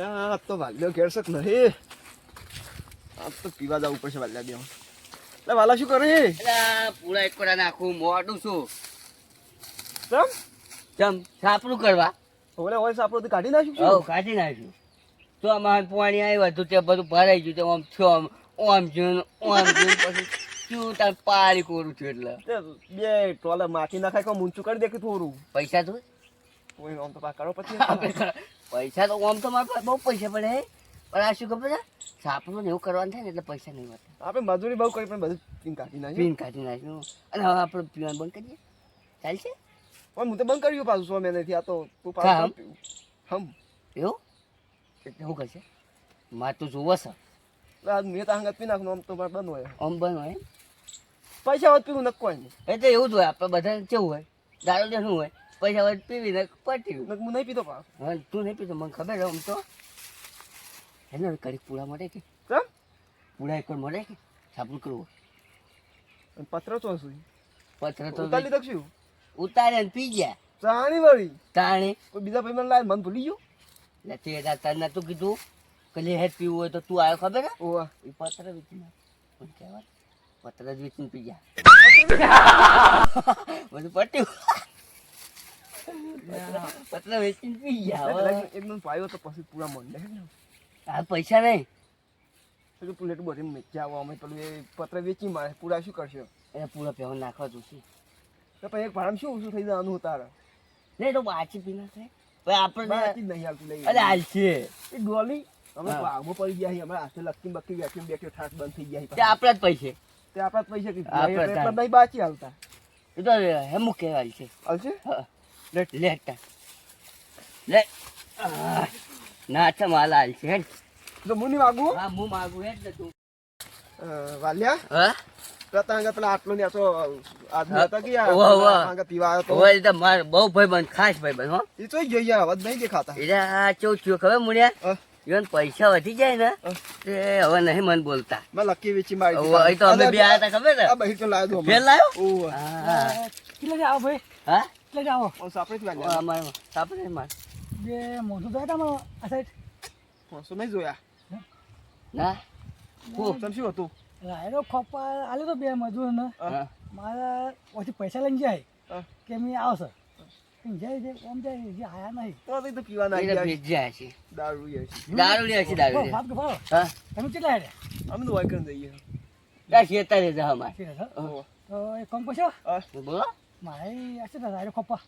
આ તો વાલ્યો ઘેર શક નહીં. આ તો પીવા જવું પડશે વાલ્યા બે. એટલે વાલા શું કરે? પૂરા એક કોડા નાખું મોડું છું. ચમ ચમ સાપડું કરવા. ઓલે હોય સાપડો કાઢી નાખ્યું. હવ કાઢી નાખ્યું. તો અમારે પાણી આવ્યું હતું તે બધું ભરાઈ ગયું. તે આમ થયો આમ જોયું પછી શું તાર પારી કોરું છું એટલે બે ટોલે માટી નાખાય કો મૂંચું કરી દે કે થોડું પૈસા તો કોઈ આમ તો કરો પછી પૈસા તો આમ તો મારા પાસે બહુ પૈસા પડે પણ આ શું ખબર છે સાપડું ને એવું કરવાનું થાય ને એટલે પૈસા નહીં મળતા. આપણે મજૂરી બહુ કરી પણ બધું પીન કાઢી નાખ્યું. પીન કાઢી નાખ્યું અને હવે આપણે પીવાનું બંધ કરીએ ચાલશે. પણ હું તો બંધ કર્યું પાછું 100 મહિનાથી. આ તો તું હા, પાછું હમ એવું એટલે શું કરશે મારે તો જોવો છે મેં તો હંગત પી નાખું આમ તો મારે બંધ હોય. આમ બંધ હોય પૈસા હોત પીવું નક્કો નહીં એટલે એવું જ હોય આપણે બધાને કેવું હોય દારૂ શું હોય પૈસા હોય પીવીને પટ્યું. હું નહીં પીતો પાછો. હા તું નહીં પીતો મને ખબર છે આમ તો એને કડીક પૂરા મળે કે ચમ પૂરા એક મળે કે સાપડું કરવું પત્ર તો શું પત્ર તો ઉતારી દક્ષું ઉતારે ને પી ગયા ચાણી વળી તાણે કોઈ બીજા ભાઈ મને લાય મન ભૂલી ગયું. નથી તને તું કીધું કે લે હેડ પીવું હોય તો તું આવ્યો ખબર હે ઓવા એ પત્ર વેચી નાખ મને કહેવાય પત્ર જ વેચીને પી ગયા બધું પટ્યું પત્ર વેચીને પી ગયા એકદમ પાયો તો પછી પૂરા મંડે આ પૈસા નહીં પેલું પ્લેટ બધી મેચા આવવા અમે પેલું એ પત્ર વેચી મારે પૂરા શું કરશે એ પૂરા પેવા નાખવા જોશે તો પછી એક ભાડામાં શું ઓછું થઈ જવાનું તારે નહીં તો બાચી પી ના થાય ભાઈ આપણે બાકી જ નહીં હાલતું લઈ અરે હાલ છે એ ડોલી અમે ભાગમાં પડી ગયા છીએ અમારા હાથે લખી બખી વેક્યુમ બેઠ્યો ઠાસ બંધ થઈ ગયા તે આપણા જ પૈસે તે આપણા જ પૈસા કીધું આપણા જ. એટલા નહીં બાકી હાલતા એ તો હેમું કહેવાય છે હાલશે લેટ લેટ લે ના છે માલ હાલ છે હેડ તો હું નહીં વાગું હા હું માગું હેડ ને તું વાલ્યા હા પ્રતાંગા પેલા આટલો ને આ તો આદમી હતા કે યાર ઓવા, ઓવા. આંગા પીવા આવ્યો તો હવે એ તો માર બહુ ભાઈબંધ ખાસ ભાઈબંધ હો એ તો જોઈએ હવે નહીં દેખાતા એટલે આ ચેવું થયું ખબર મુળ્યા હા. ઈવન પૈસા વધી જાય ને તે હવે નહીં મન બોલતા મેં લકી વેચી મારી હવે અહીં તો અમે બે આવ્યા હતા ખબર ને આ બહિર તો લાવ્યો ફેર લાયો ઓવા હા કેટલે આવો ભાઈ હા કેટલે આવો ઓ સાપરે થી ઓ, વાલ્યા અમારે સાપડે માર બે મોટું તો હતા આ સાઈડ સો નહીં જોયા ના તમ શું હતું રાયડો ખોપા આલે તો બે મજૂર ને હા મારા પછી પૈસા લઈને જાય હા. કે મેં આવશે જાય છે ઓમ જાય જે આયા નહીં તો પીવા ના એટલે ગયા ભેજ્યા છે દારૂ લે છે દારૂ લે છે દારૂ લે વાત કરો હા તમે કેટલા હેડ્યા અમે તો વાય કરીને જઈએ ત્યાં શેતા રે જા અમાર છે સર ઓવા તો એક કામ કરશો બોલો મારે હશે ને રાયડો ખોપા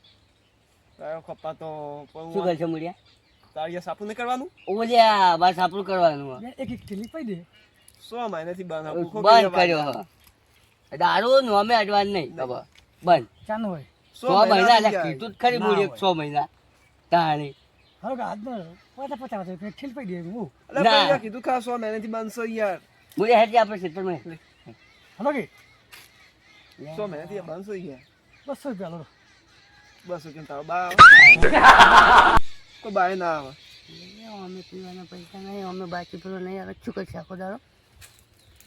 તારો કપ્પા તો શું કરશે મુળિયા તાળિયા સાપુ નહીં કરવાનું ઓલ્યા બસ આપણું કરવાનું એક એક થેલી પડી દે 100 મહિનાથી બંધ બંધ કર્યો હ દારૂ નો અમે અડવાન નહીં ખબર બંધ ચાનો હોય 100 મહિના એટલે કીધું જ ખરી મૂડી 100 મહિના તાણી હવે કે આજનો 50 રૂપિયા થેલી પડી દે હું અલે ના. પૈસા કીધું ખા 100 મહિનાથી બંધ છે યાર મૂડી હેઠી આપણે ક્ષેત્રમાં હલો કે 100 મહિનાથી બંધ છે યાર 200 રૂપિયા લો બસ કેમ તારો બા કોઈ બાય ના આવે અમે પીવાના પૈસા નહીં અમે બાકી પેલો નહીં આવે શું કરશે આખો દાડો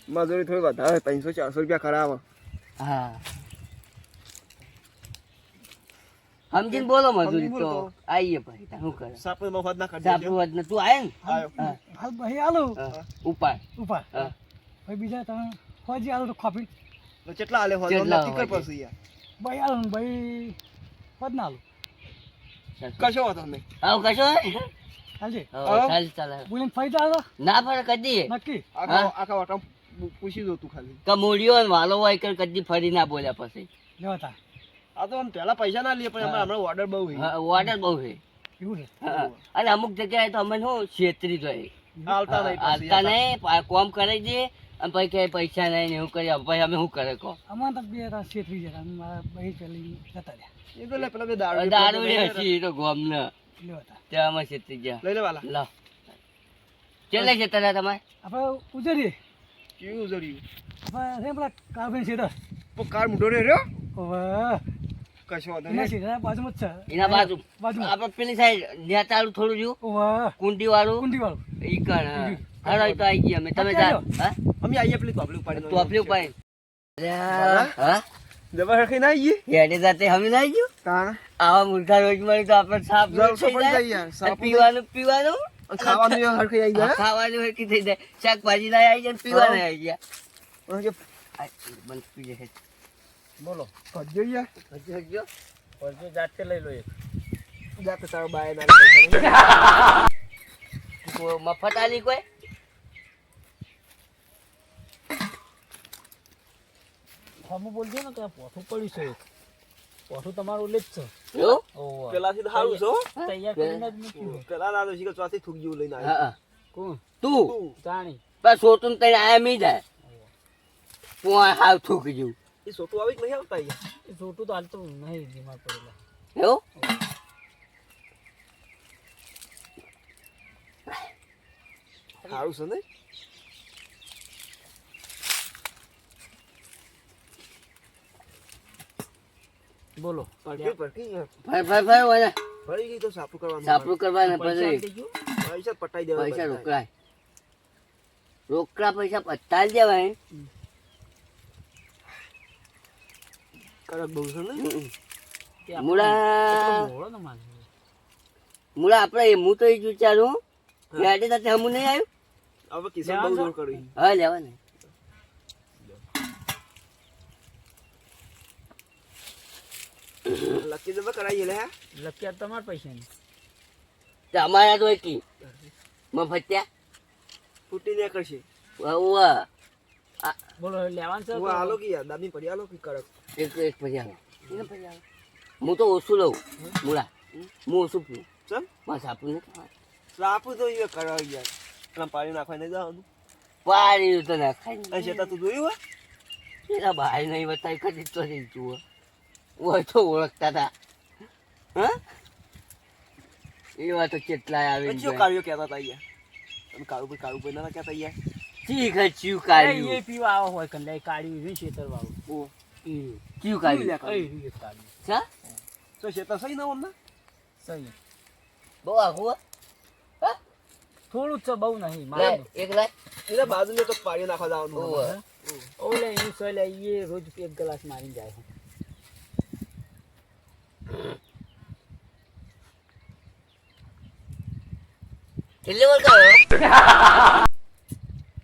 મજૂરી થોડી વધારે 300-400 રૂપિયા ખરાબ હા સમજીને બોલો મજૂરી સમજીને તો બોલો. આવીએ ભાઈ શું કરે સાપુ મફત ના કરી સાપડું વાત ને તું આય ને આયો હા, હાલ ભાઈ આલો હા, ઉપાડ ઉપર હા. ભાઈ બીજા તમે ફોજી આલો તો ખોપી તો કેટલા આલે હોય કેટલા નક્કી કર હોય? પછી યાર ભાઈ આલો ને ભાઈ ફોજ ના આલો કશો વાતો નહીં આવું કશો હે? હાલજે હા, ચાલ ચાલ બોલીને ફાયદા આલો ના પડે કદી નક્કી આખા વાટા પૂછી દો તું ખાલી કમોડિયો ને વાલો હોય કે કદી ફરી ના બોલ્યા પછી લેવાતા આ તો આમ પહેલા પૈસા ના લઈએ પણ હા. હમણાં ઓર્ડર બહુ છે હા, ઓર્ડર બહુ છે એવું છે હા. અને અમુક જગ્યાએ તો અમે શું છેતરી જોઈએ હાલતા નહીં પછી હાલતા નહીં કોમ કરી દે અને પછી કે પૈસા નહીં ને એવું કરી પછી અમે શું કરે કહો અમારે તો બે તા છેતરી જતા અને મારા ભાઈ પેલી જતા રહ્યા એ તો લે પેલા બે દારૂ દારૂ હસી તો ગોમ ને લેવાતા ત્યાં અમે છેતરી ગયા લઈ લે વાલા લાવ કેટલે છેતર્યા તમારે આપણે ઉજરીએ કેવું જડ્યું આપણે રે પેલા કાર્બન સીધા તો કાર મોટો રે રહ્યો ઓવે કશો વાંધો એના નહીં સીધા બાજુમાં જ છે એના બાજુ બાજુમાં આપણે પેલી સાઈડ નેતાળું થોડું જોયું ઓવે કુંડી વાળું કુંડી વાળું ઈ કણ હાલો ઈ તો આવી ગયા અમે તમે જા હા અમે આઈએ પેલી તોપલી ઉપાડી ટોપલી ઉપાડી બાબા? હા જબર રખી ના આઈએ હેડે જાતે હમી ના ગયું તાણ આવા મૂર્ખા રોજ મળી તો આપણે સાપ જલસો થઈ પડી જાય જાય યાર અને સાપુ પીવાનું પીવાનું ખાવાનું એ હરખી આવી જાય ખાવાની હરખી થઈ જાય શાકભાજી ના આવી જાય ને પીવાના આવી ગયા પણ કે આ બંધ પી જાય બોલો ભજ્યો યાર હજુ પરજો જાતે લઈ લો એક જાતે તારો બાય ના મફત આલી કોઈ હમું બોલજો ને કે પોઠું પડ્યું છે એક પોઠું તમારું લે જ છે એવું ઓહો પેલાથી તો સારું છો તૈયાર કરીને જ મૂક્યું પેલા ના તો શીખર ચોથી થૂક જેવું લઈને હા આવ્યો હા કોણ તું જાણી બસ સોતું તને આયા મી જાય પોણ હાવ થૂકી જેવું એ સોટું આવી કે નહીં આવતા યાર એ છોટું તો હાલતું નહીં બીમાર પડેલા એવું સારું છે ને બોલો પડકી પડકી ફાઈ વાળા ફરી ગઈ તો સાપુ કરવાનું સાપરું કરવાના પૈસા પછી આપી દેજો. પૈસા પટાઈ દેવા પૈસા રોકડાય રોકડા પૈસા પતાવી દેવાય કડક બહુ છે ને તે આપણે મુળા એટલો મોળો ને મારે. મુળા આપણે હું તો એ જ વિચારું ગાડી સાથે હમું નહીં આવ્યું હવે કિશન બહુ જોર કરી હા લેવાના લકી જમા કરાવીએ લે લકી આ તમારા પૈસાની તો અમારા તો એટલી મફત્યા ફૂટી ને કરશે ઉવા બોલો લેવાનું છે હું આલો કે યાર દાદી પડી આલો કે કડક એક પછી આવે એને પછી આવે હું તો ઓછું લઉં મુળા હું ઓછું પીવું ચલ મારે સાપું નહીં ખાવાનું સાપુ તો એ કરાવી યાર આમ પાણી નાખવા નહીં જવાનું પાડી તો ના ખાઈ આ શેતા તું જોયું હોય એના ભાઈ નહીં બતાવી કદી તો નહીં જુઓ ઓય તો ઓળખતા હતા હા એવા તો કેટલાય આવી કચ્યો કાળિયો કહેતા હતા યાર તમે કાળું ભાઈ ના કહેતા યાર ચીખ ચીવ એ કાઢ્યું પીવા આવો હોય કંઈ કાઢ્યું છે શેતર વાળું ઓ ચીવ કાઢ્યું કાઢ્યું હા તો શેતા સહી ના અમને સહી બહુ આખું હા થોડું જ છે બહુ નહીં લે મારું એક લાય એટલે બાજુને તો પાણી નાખવા જવાનું ઓવે. ઓલે એનું સોય લે એ રોજ એક ગ્લાસ મારીને જાય છે કેટલી વાર કહો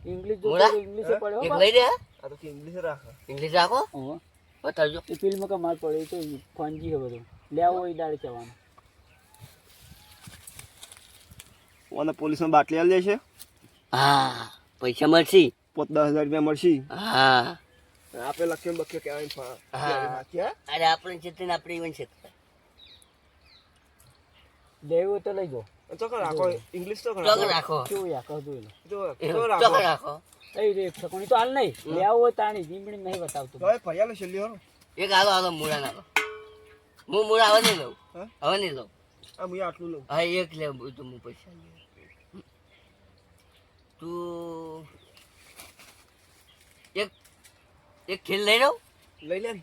ઇંગ્લિશ મોળા? જો ઇંગ્લિશ પડ્યો એક લઈ રહ્યા આ તો કે ઇંગ્લિશ રાખે ઇંગ્લિશ રાખો ઓહો બતાવજો એ ફિલ્મ કે માર પડે તો ફોનજી છે બધું લેવો હોય દાડે જવાનું ઓને પોલીસમાં બાટલી આલી દેશે હા પૈસા મળશે 10,000 રૂપિયા મળશે હા આપે લખ્યો બખ્યો કહેવાય હા. હા અરે આપણે છે તેને આપણે ઇવન છે લેવું હોય તો લઈ જાઓ ચોક રાખો ઇંગ્લિશ તો ચોક રાખો રાખો કેવું યા કહું જોઈ લો તો ચોક રાખો રાખો એ રે સકોણી તો હાલ નહીં લેવું હોય તાણી જીમડી નહીં બતાવતું હવે ફરિયાલો છેલ્લી હો એક હાલો હાલો મૂળા નાખો હું મૂળા હવે નહીં લઉં હા? હવે નહીં લઉં આ હું આટલું લઉં હા એક લે બધું હું પૈસા લઉં તું એક ખેલ લઈ લઉં લઈ લે ને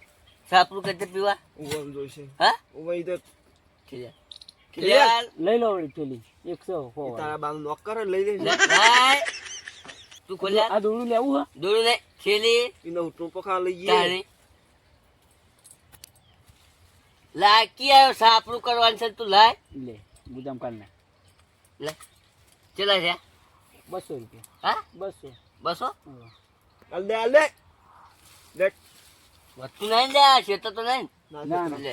સાપરું કરતે પીવા ઉવમ જોઈશે હા ઉવમ તો ખીલ્યા ખીલ્યા? ખીલ્યા લઈ લો વળી પેલી 100 તારા બાનું નોક કરે ને લઈ લે લાય તું ખોલ્યા આ દોડું લેવું હા દોડું નહીં ખેલી એનો ટોપો ખા લઈ જઈએ તાણી લાકી આવ્યો સાપરું કરવાનું છે તું લાય લે ગુદામ કાઢ નાખ લે ચલા છે 200 રૂપિયા હા 200 બસો હા. હાલ દે હાલ દે લે વધતું નહીં લે છે તો નહીં ના ના લે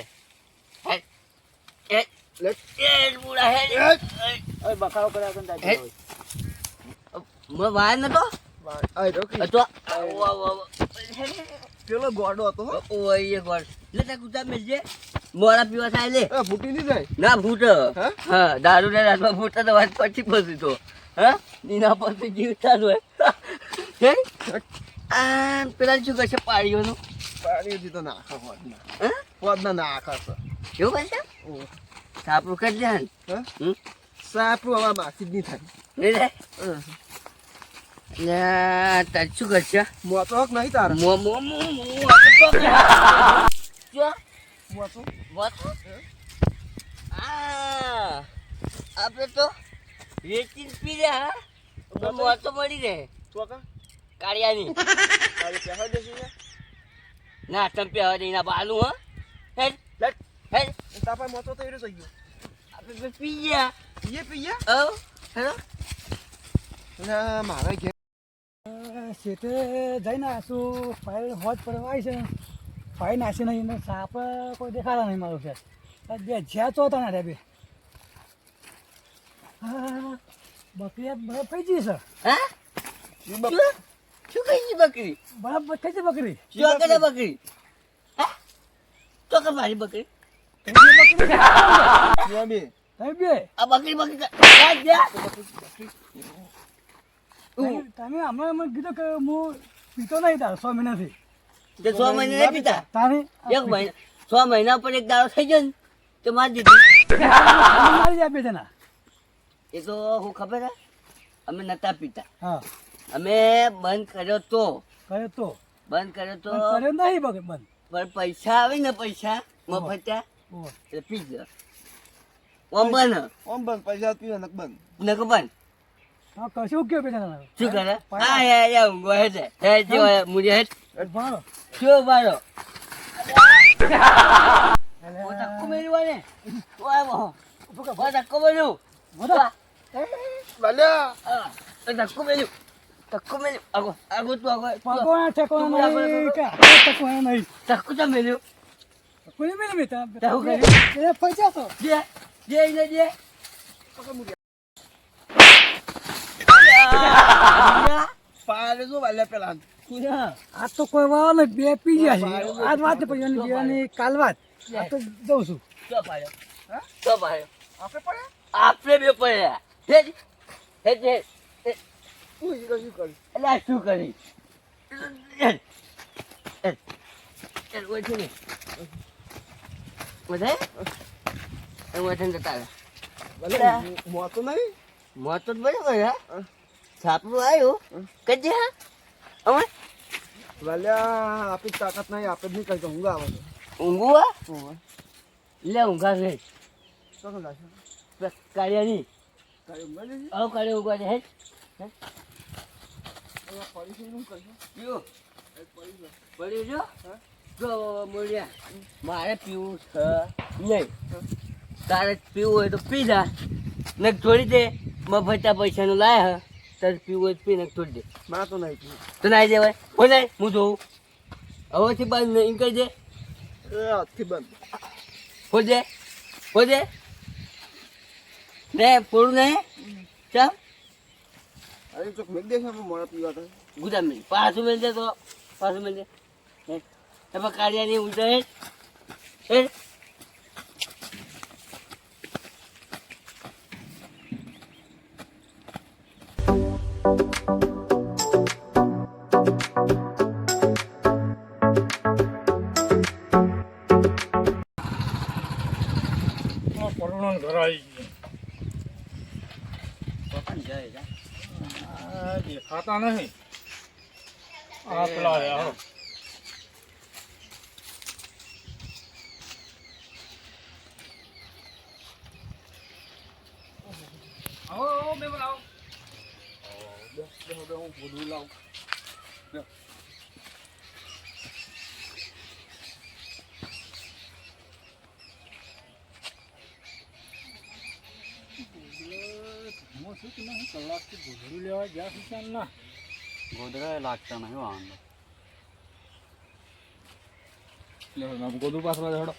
હે એ લે એ બુડા હે ઓય બખાડો કર્યા કન હે? દાદી મ વાર નતો આ રોકી તો ઓ પેલો ગોડો હતો હો. ઓ એ ગોળ લે તે કુતા મેલજે મોરા પીવા થાય લે એ ફૂટી નહીં જાય ના ફૂટ હે? હા દારૂ ને રાતમાં ફૂટતા તો વાત પછી પછી તો હા નીના પછી જીવતા હોય હે આ પેલા શું કરશે પાડીઓનું પાણીથી તો નાખા હોદના હે હોદના નાખા છે કેવું કરશે ઓ સાપરું કરી દે હે હમ સાપરું હવે માસી જ નહીં થાય લે લે હમ. લે તાર શું કરશે મોતો હક નહીં તારે મો મો મો મો જો મોતો વાત આ આપણે તો વેચી પી રહ્યા મોતો મળી રહે તો કા કાળિયાની તારે પહેવા દેશે ને ના ચંપે હવે એના બાનું હો હે લેટ હે તાપા મોતો તો એરો થઈ ગયો આપણે પી ગયા એ પીયા ઓ હેલો ના મારે ઘેર શેઠે જઈને આશું ફાઇલ હોજ પડવા આવી છે ફાઇલ નાસી નહીં ને સાપ કોઈ દેખાતા નહીં મારું છે બે જ્યાં ચોથા ના રે બે હા બકરી બરફ થઈ ગઈ છે હા શું કઈ છે બકરી બરફ થઈ છે બકરી શું કરે બકરી હા તો કે મારી બકરી ત્યાં બે તમે બે આ બકરી બકરી તમે હમણાં મને કીધું કે હું પીતો નહીં તાર 6 મહિનાથી તે 6 મહિના નહીં પીતા તારે એક મહિના 6 મહિના પર એક દાડો થઈ ગયો ને તો મારી દીધી મારી જાય બે જણા એ તો હું ખબર હે અમે નતા પીતા હા અમે બંધ કર્યો તો કર્યો તો બંધ કર્યો તો કર્યો નહીં બગે બંધ પણ પૈસા આવે ને પૈસા મફત્યા ઓહ. એટલે પી જ ઓમ બંધ ઓમ બંધ પૈસા પીવે નક બંધ નકો બંધ હા કશું કયો બે જણા શું કરે હા યા ઊંઘો હે છે હે જે મુજે હે ભાડો શું બારો ઓ તક્કો મેલવા ને ઓય મો ઓ તક્કો મેલું મોટા વાલ્યા તક્કો મેલું આગો તું આગો પગોણા ઠેકોણા નહીં કે ઠેકોણા નહીં તક્કો તો મેલ્યું કોઈ મિલે મિતા તાહુ કરે એ પૈસા તો જે પાડે જો વાલ્યા પેલા આ તો કોઈ વાવ ને બે પી ગયા છે આજ વાત પછી બેની કાલ વાત આ તો જઉં છું તો પાડ્યો તો પાડ્યો આપણે પડે આપણે બે પડ્યા હે શું કર્યું એટલે આ શું કરી મોતો નહીં મોત તો બરાબર હા છાપરું આવ્યું કજે હા અમે વાલ્યા આપી તાકાત નહીં આપે જ નહીં કરતો ઊંઘ આવે છે ઊંઘવા લે ઊંઘા છે શું લાગે કાર્યની તારે ઊંઘ લેજે આવ કાર્ય ઊંઘવા છે હે પડી શું કરશું પીવું પડ્યું જો જો મોડિયા મારે પીવું છે નહીં તારે પીવું હોય તો પી જા ને છોડી દે મફતા પૈસાનું લાયા તારે પીવું હોય તો પી ને છોડી દે માં તો નહીં પીવું તો નાઈ દેવાય હો જાય હું જોઉં હવેથી બંધ એમ કહી દે એ હાથથી બંધ હો દે ને પૂરું નહીં ચાલ અરે ચોક મેક દે છે મોડા પીવા તો ગુદા મિલ પાછું મિલ દે તો પાછું મિલ દે તમે કાર્યાની ઊંચા હે પરુણો ઘર આવી જાય દેખાતા નહીં આ પેલા આવો આવો બે આવો હું ભૂલું લાવું કલાકથી ગોધડું લેવા ગયા શિક્ષણ ના ગોદડા લાગતા નહીં વાંધો ગોદું પાછળ હેડો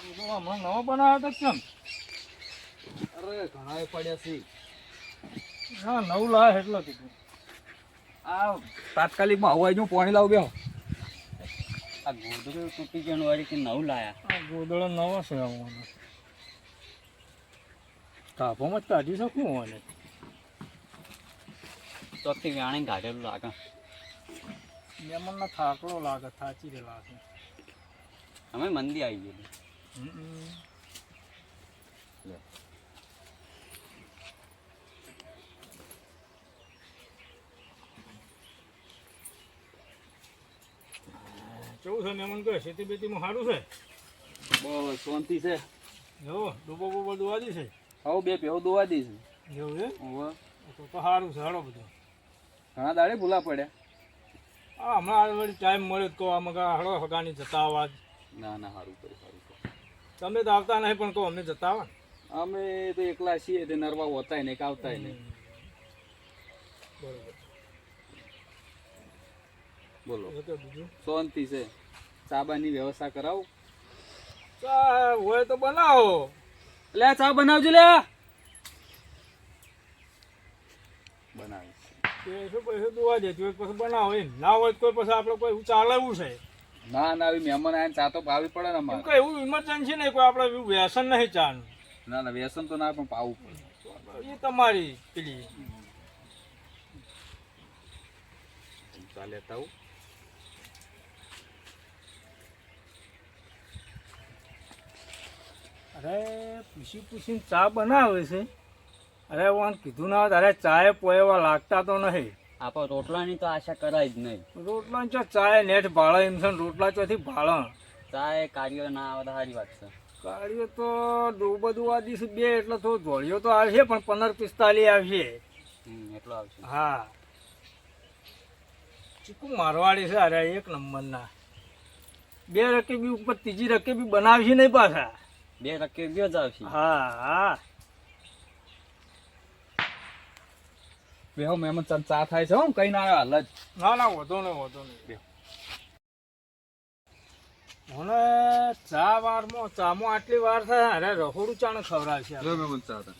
હમણાં નવો બનાવ્યો તો કેમ અરે ઘણા પડ્યા છે હા નવું લાવે એટલો કીધું આ તાત્કાલિકમાં હવાઈ જો પાણી લાવ બેહો આ ગોદડું તૂટી ગયું વાળી કે નવું લાયા આ ગોદડો નવો છે આવવાનો તાપોમાં કાઢી શકું મને ચોથી વ્યાણે કાઢેલું લાગે મેમનનો થાકડો લાગે થાચી દે લાગે અમે મંદી આવી ગયેલી કેવું છે મેમન કહે ખેતી બેતીમાં સારું છે બસ શાંતિ છે જો ડૂબો બૂબો દોવાદી છે હવે બે પેવો દોવા દઈશ એવું છે હવે તો સારું છે હાડો બધું ઘણા દાડે ભૂલા પડ્યા હમણાં વળી ટાઈમ મળ્યો તો આમાં હાડો હગાની જતા અવાજ ના ના સારું કરે સારું કરે તમે તો આવતા નહીં પણ કહો અમને જતા આવો ને. અમે તો એકલા છીએ તે નરવા હોતાય નહીં કે આવતાય નહીં. બરોબર. બોલો એ તો બીજું શાંતિ છે. ચાબાની વ્યવસ્થા કરાવું. ચા હોય તો બનાવો. એટલે આ ચા બનાવજો લે. બનાવી પૈસો પૈસો દોવા દેજો એક પછી બનાવો એમ ના હોય તો કોઈ પછી આપણે કોઈ ચાલે એવું છે ના ના આવી મહેમાન આવીને ચા તો પાવી પડે ને એમ અમારે. કઈ એવું ઇમરજન્સી નહીં કોઈ આપણે એવું વ્યસન નહીં ચાનું ના ના વ્યસન તો ના પણ પાવું પડે. એ તમારી પેલી ચા લેતા આવું. અરે પૂછીને ચા બનાવે છે અરે વાન કીધું ના તારે ચાય પોએવા લાગતા તો નહીં આપણે રોટલાની તો આશા કરાય જ નહીં. રોટલા ચો ચાય નેટ ભાળે એમ છે ને રોટલા ચોથી ભાળે ચાય કાર્યો ના આવે તો સારી વાત છે. ગાડીઓ તો બધું આ દિવસ બે એટલે થોડું ધોળીઓ તો આવશે પણ 15-45 આવશે. એટલો આવશે. હા ચીકુ મારવાડી છે અરે એક નંબરના. 2 રકેબી ઉપર ત્રીજી રકેબી બનાવશે નહીં પાછા. 2 ટકે ગયો જ આવશે. હા હા બેહો મહેમાન ચા થાય છે. હું કઈ ના આવ્યો હાલ જ. ના ના વધો નહીં મને ચા વારમાં ચામાં આટલી વાર થાય અરે રહોડું ચાને ખવડાવશે જો મહેમાન ચા હતા.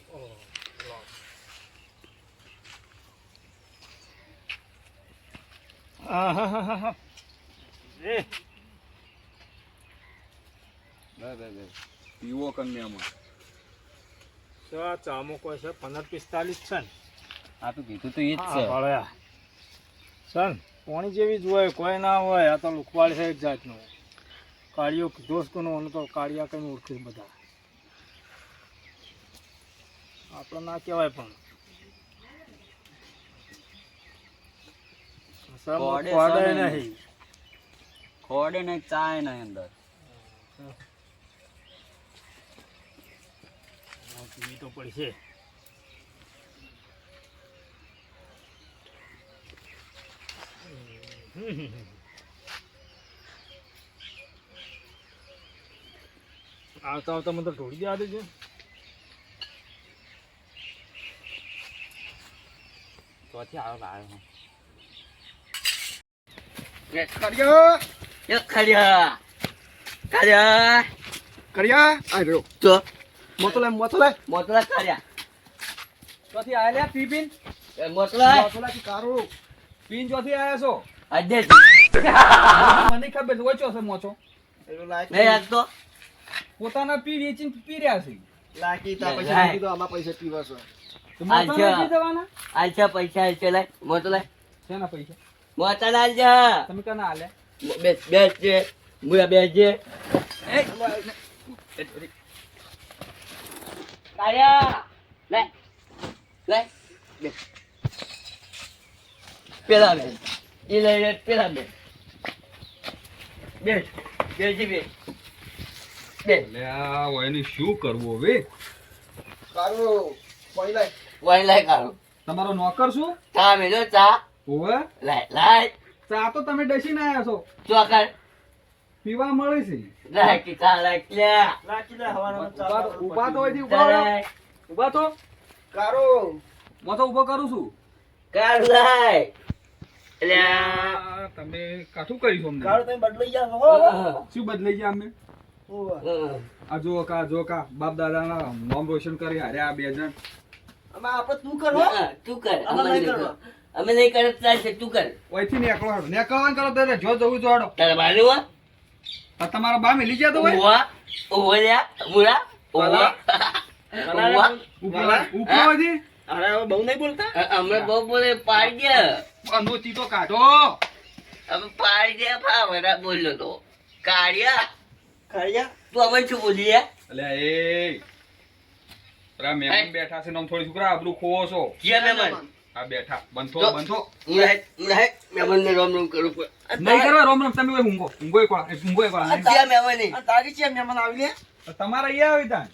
એ બે પીવો કન મહેમાન. ચામો કોઈ છે 15-45 છે ને આ તો કીધું તો એ જ છે. ભળ્યા સન પાણી જેવી જ હોય કોઈ ના હોય આ તો લુખવાડ છે એક જાતનું કાળિયો દોસ્તનો તો કાળિયા કઈ ઓળખે બધા આપણે ના કહેવાય પણ ખોડે નહીં ખોડે નહીં ચાય નહીં અંદર. પીવી તો પડશે. આવતા આવતા મને તો ઢોળી દેવા દેજો. ચોથી આવ્યો. કર્યા આ રહ્યો તો મોતલા મોતલા કર્યા. ચોથી આયા પી પીન. મોતલા મોતલાથી કારું પીન ચોથી આયા છો. આજે મને ખબર છે ઓછો છે મોચો. એનું લાયક નહીં રાખતો. પોતાના પી વેચીને પી રહ્યા છે. લાકી તા પૈસા કીધું આમાં પૈસા પીવા છો તો મોચાના અચ્છા. પી દેવાના. આલછા પૈસા આલછા લાય. મોતલા શેના પૈસા મોતલા આલછા. તમે કના આલે. બેસ છે મુયા બેસ છે. કાયા લે લે બેસ. પેલા બેસ ઈ લઈ પેલા બેસ બેસ બેસી બેસ બેસ. એટલે આ ઓયને શું કરવું હવે? કારું કોઈ લાય વાઈ લાય કાઢો. તમારો નોકર શું? ચા મેલો ચા ઓવે લાય લાય ચા તો તમે ડસીને આયા છો. ચોકર પીવા મળે છે. લાય કે ચા લાય કે લાકી લે હવાનો ઉભા તો હોયથી ઉભા રહો. લાય ઉભા તો કારું હું તો ઉભો કરું છું. કાઢ લાય. એટલે આ તમે કાઠું કર્યું અમને. કારું તમે બદલાઈ ગયા હો શું બદલાઈ ગયા અમે? આ જો કા બાપ દાદાના નામ રોશન કરી હારે આ બે જણ. અમે આપણે તું કરો તું કર. અમે નહીં કરવા. અમે નહીં કરતા છે તું કર. ઓયથી નીકળવાનું કરો ત્યારે જો જવું જોડો. તારે બાજુ વા આ તમારા બા મેલી ગયા તો હોય. ઉવા ઉવલ્યા મુરા ઉવા ઉવા ઉપર હોયથી. અરે હવે બહુ નહીં બોલતા અમે બહુ બોલે પાડી ગયા. આનો ચીતો કાઢો. અમે પાડી ગયા ફાવરા બોલ્યો તો કાઢ્યા. કર્યા તું અમને શું બોલી અલ્યા એ પેલા મહેમાન બેઠા છે ને આમ થોડી છોકરા આબરૂ ખોવો છો. ક્યાં મહેમાન આ બેઠા બંધો તો- બંધો મહેમાન ને રોમ રોમ કરું નહીં કરવા રોમ રોમ. તમે ઓય ઊંઘો એક વાર. ક્યાં મહેમાન નહીં આ તારી છે મહેમાન આવી લે તમારા અહીંયા આવી તા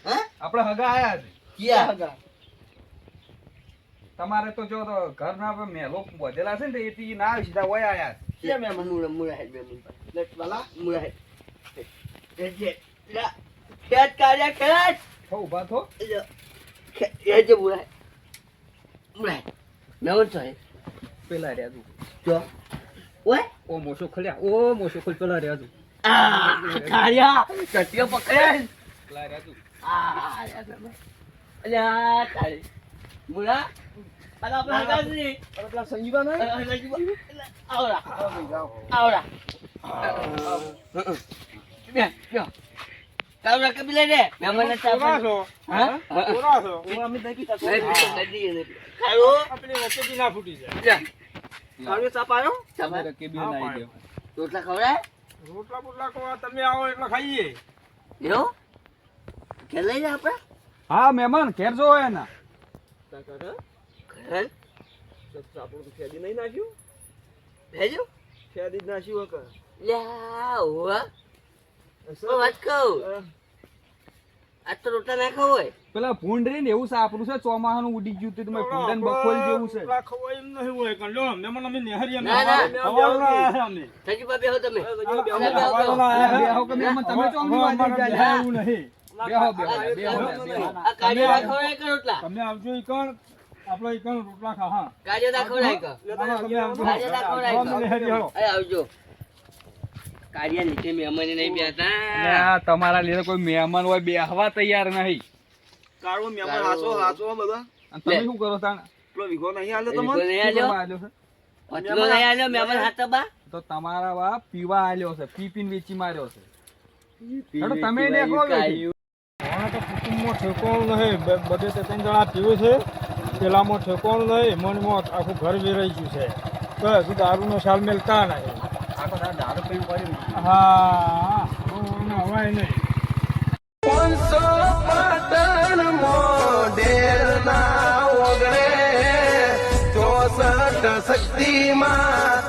હા આપણે હગા આયા છે. ક્યાં તમારે તો જો તો ઘરના મેલો વધેલા છે ને એથી ના આવી સીધા ઓય આયા છે. છે મહેમાન મુરા મુરા હેડ મહેમાન લે વાલા મુરા હેડ જે લા ખેત કાર્ય ખેત થો ઊભા થો. એ જે બોલાય બોલાય નવન છો પેલા રહ્યા તું. જો ઓય ઓ મોશો ખોલ્યા. ઓ મોશો ખોલ. પેલા રહ્યા તું. આ કાર્યા કટિયો પકડે પેલા રહ્યા તું. અલ્યા તારી બોલા અલા આપણા હગાજી અરે પેલા સંજીવા નહીં આવડા ભાઈ જાઓ આવડા બે જો કાવડા કબીલે રે મહેમાન કોના છો? હા કોના છો? હું અમે નહીં પીતા ખાયો આપણી વચ્ચેથી ના ફૂટી જાય. કાળિયો ચાપ આવ્યો તમે રકેબી નાઈ દે. રોટલા ખવડાય રોટલા બોટલા ખવા તમે આવો એટલે ખાઈએ. એવો કે લઈ જા આપણે હા મહેમાન ઘેર જો એના. કાકા ઘર આપણું તો ફેદી નહીં નાખ્યું ભેજો ફેદી જ નાખ્યું હકે લ્યા હોવા ઓ વાત કહું આ તો રોટલા નાખો હોય પેલા ભૂંડ રહી ને એવું સાપરું છે ચોમાહાનું ઉડી ગયું તે તમે ભૂંડન બખોલ જેવું છે. રોટલા ખવાય એમ નહીં હોય કારણ લો મહેમાન અમે નેહરી અમે ના, ના. ખવાડવા આયા અમે. સજીબા બેહો તમે ખવાડવા આયા. બેહો કે મહેમાન તમે ચોમની વાત અમારે જાય. એવું નહીં. બેહો બેહો. આ કાર્ય રાખવડાય કે રોટલા તમે આવજો ઈ કણ આપણે ઈ કણ રોટલા ખા હા કાર્ય રાખવડાય કે તમે આવજો. કાર્ય રાખવડાય અમે નેહરી હાલો. અરે આવજો કાર્ય નીચે મહેમાન નહીં બેઠા ના, તમારા લીધે કોઈ મહેમાન હોય બેહવા તૈયાર નહીં. કાળો મેમણ હાચો બધા અને તમે શું કરો તાણ? પેલો વિઘો નહીં હાલે વિઘો તમને નહીં શું આલ્યો? કરવા આલ્યો છે? પતલો નહીં આલ્યો મહેમાન હાથા બા તો તમારા વા પીવા આલ્યો છે. પી પીને વેચી માર્યો છે. હેડો તમે ને કહો વેચી. મને તો કુટુંબમાં ઠેકોણું નહીં. બધે તે ત્રણ જણા પીવે છે. પેલામાં ઠેકોણું નહીં. મનમાં આખું ઘર વેરાઈ ગયું છે. તો હજુ દારૂનો સાલ મેલતા નહીં. આ તો તારા દારૂ પીને પડ્યું. હા હવાય નહીં. શક્તિ માં